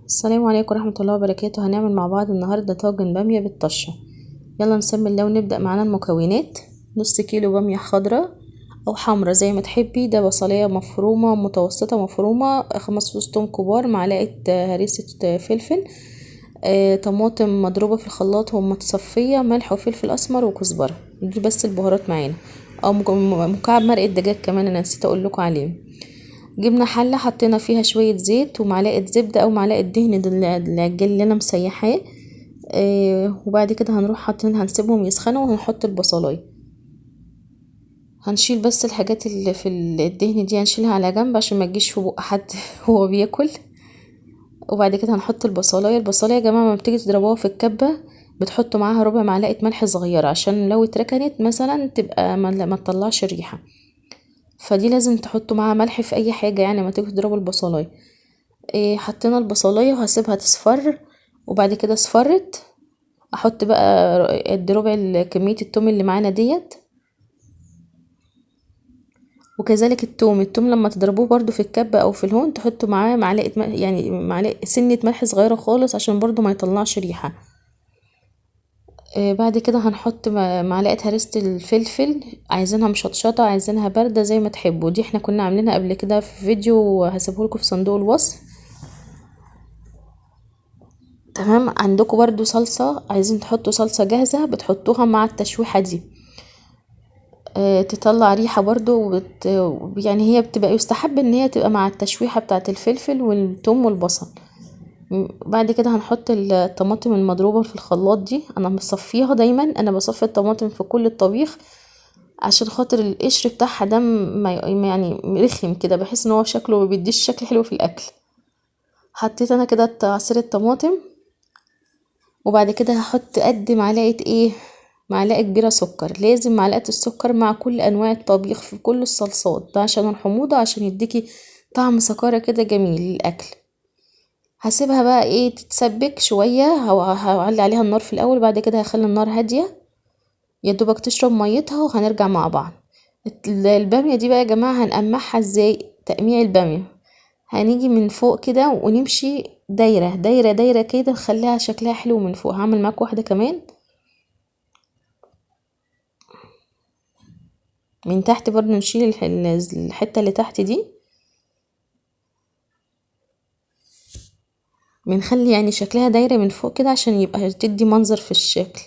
السلام عليكم ورحمة الله وبركاته. هنعمل مع بعض النهاردة طاجن بامية بالطشة. يلا نسمي الله ونبدأ. معانا المكونات: نص كيلو بامية خضراء او حمرا زي ما تحبي، ده بصلية مفرومة متوسطة مفرومة، 5 فصوص توم كبار، معلقة هريسة فلفل، طماطم مضروبة في الخلاط ومتصفية، ملح وفلفل اسمر وكزبرة. دي بس البهارات معانا، او مكعب مرقة دجاج كمان انا نسيت اقول لكم عليه. جبنا حلة حطينا فيها شوية زيت ومعلقة زبدة او معلقة دهن العجل اللي انا مسيحاه. وبعد كده هنروح هنسيبهم يسخنوا وهنحط البصلايه. هنشيل بس الحاجات اللي في الدهن دي هنشيلها على جنب عشان ما تجيش في بق حد هو بياكل. وبعد كده هنحط البصلايه يا جماعه، ما بتيجي تضربوها في الكبه بتحطوا معاها ربع معلقه ملح صغيره عشان لو اتركنت مثلا تبقى ما تطلعش الريحه، فدي لازم تحطوا معاها ملح في اي حاجه يعني ما تيجي تضربوا البصلايه. حطينا البصلايه وهسيبها تصفر، وبعد كده اصفرت احط بقى قد ربع كميه التوم اللي معانا ديت. وكذلك التوم لما تضربوه برضو في الكبة او في الهون تحطوا معاه معلقه يعني معلقه سنه ملح صغيره خالص عشان برضو ما يطلعش ريحه. بعد كده هنحط معلقه هريسه الفلفل، عايزينها مشطشطه عايزينها بارده زي ما تحبوا، دي احنا كنا عاملينها قبل كده في فيديو هسيبهولكوا في صندوق الوصف. تمام. عندكم برضو صلصه، عايزين تحطوا صلصه جاهزه بتحطوها مع التشويحه دي، تطلع ريحة برضو يعني هي بتبقى يستحب ان هي تبقى مع التشويحة بتاعة الفلفل والثوم والبصل. بعد كده هنحط الطماطم المضروبة في الخلاط دي، انا مصفيها دايما، انا بصفي الطماطم في كل الطبيخ عشان خاطر القشر بتاعها ده يعني رخم كده، بحس ان هو شكله بيديش شكل حلو في الاكل. حطيت انا كده عصير الطماطم، وبعد كده هحط قد معلقة معلقة كبيرة سكر، لازم معلقة السكر مع كل انواع الطبيخ في كل الصلصات، ده عشان الحموضة عشان يديكي طعم سكارة كده جميل للاكل. هسيبها بقى تتسبك شوية، هعلي عليها النار في الاول، بعد كده هخلي النار هادية يا دوبك تشرب ميتها وهنرجع مع بعض. البامية دي بقى يا جماعة هنقمعها ازاي؟ تقميع البامية هنيجي من فوق كده ونمشي دايرة دايرة دايرة كده نخليها شكلها حلو من فوق. هعمل معاك واحدة كمان من تحت برضو، نشيل الحتة اللي تحت دي، بنخلي يعني شكلها دايرة من فوق كده عشان يبقى تدي منظر في الشكل.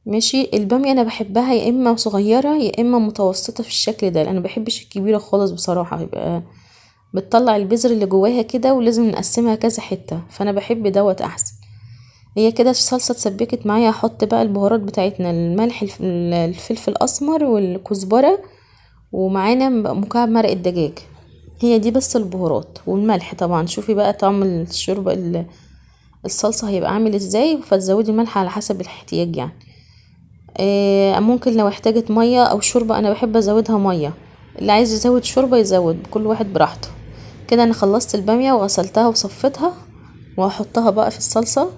ماشي. البامية انا بحبها يا اما صغيرة يا اما متوسطة في الشكل ده، انا بحبش الكبيرة خالص بصراحة، يبقى بتطلع البذر اللي جواها كده ولازم نقسمها كذا حتة، فانا بحب دوت احسن. هي كده الصلصة اتسبكت معايا، هحط بقى البهارات بتاعتنا: الملح الفلفل الاسمر والكزبرة، ومعانا مكعب مرق الدجاج. هي دي بس البهارات والملح طبعا. شوفي بقى طعم الشوربة الصلصة هيبقى عامل ازاي، فتزودي الملح على حسب الاحتياج يعني. ممكن لو احتاجت مية او شوربة، انا بحب ازودها مية، اللي عايز يزود شوربة يزود، كل واحد براحته. كده انا خلصت البامية وغسلتها وصفتها، وهحطها بقى في الصلصة.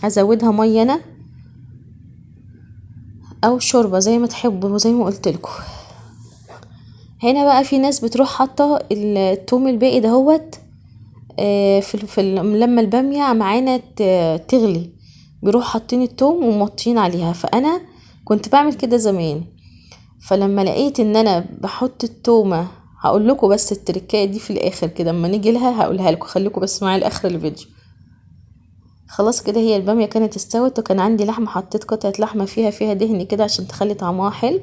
هزودها مية انا او شوربة زي ما تحبوا وزي ما قلتلكوا. هنا بقى في ناس بتروح حاطة التوم الباقي دهوت لما البامية معانا تغلي بيروح حاطين التوم ومطين عليها، فانا كنت بعمل كده زمان، فلما لقيت ان انا بحط التومة، هقول لكم بس التركية دي في الاخر كده اما نيجي لها هقولها لكم، خليكم بس معايا لاخر الفيديو. خلاص كده هي البامية كانت استوت، وكان عندي لحمة، حطيت قطعة لحمة فيها دهن كده عشان تخلي طعمها حلو.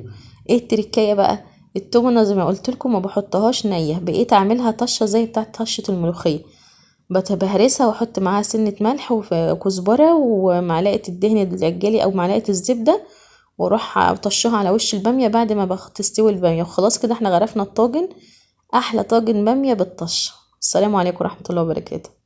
ايه التركية بقى؟ التومة انا زي ما قلت لكم ما بحطهاش نية، بقيت اعملها طشة زي بتاعه طشة الملوخية، بهرسها واحط معاها سنة ملح وكزبرة ومعلقة الدهن العجالي او معلقة الزبدة، واروح طشها على وش البامية بعد ما تستوي البامية. وخلاص كده احنا غرفنا الطاجن، احلى طاجن بامية بالطشة. السلام عليكم ورحمة الله وبركاته.